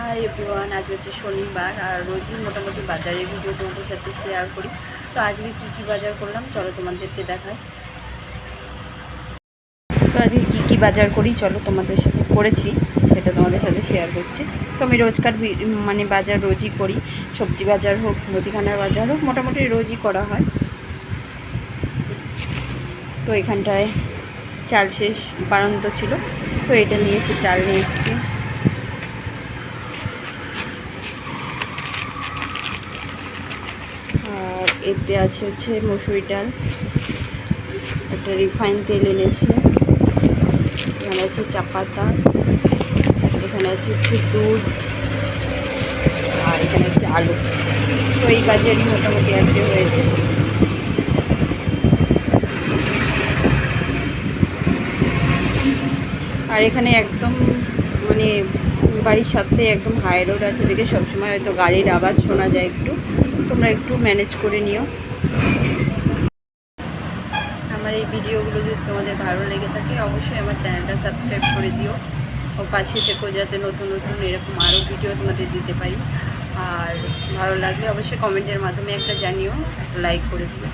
Hi everyone, আজ হচ্ছে শনিবার আর রোজই মোটামুটি বাজারের ভিডিও তোমাদের সাথে শেয়ার করি। তো আজকে কী বাজার করলাম চলো তোমাদেরকে দেখাই। তো আজকে কী বাজার করি চলো তোমাদের সাথে করেছি সেটা তোমাদের সাথে শেয়ার করছি। তো আমি রোজকার মানে বাজার রোজই করি, সবজি বাজার হোক মুদিখানার বাজার হোক মোটামুটি রোজই করা হয়। তো এখানটায় চাল শেষ বাড়ন্ত ছিল, তো এটা নিয়ে এসে চাল নিয়ে এসেছি। আর এতে আছে হচ্ছে মসুরি ডাল, একটা রিফাইন তেল এনেছি, এখানে আছে চা পাতা, এখানে আছে হচ্ছে দুধ, আর এখানে হচ্ছে আলু। তো এই বাজারই মোটামুটি আজকে হয়েছে। আর এখানে একদম মানে বাড়ির সাথে একদম হাই রোড আছে দেখে সবসময় হয়তো গাড়ির আওয়াজ শোনা যায়, তোমরা একটু ম্যানেজ করে নিও। আমার এই ভিডিওগুলো যদি তোমাদের ভালো লেগে থাকে অবশ্যই আমার চ্যানেলটা সাবস্ক্রাইব করে দিও ও পাশে থেকেও যাতে নতুন নতুন এরকম আরও ভিডিও তোমাদের দিতে পারি। আর ভালো লাগলে অবশ্যই কমেন্টের মাধ্যমে একটা জানিও, একটা লাইক করে দিও।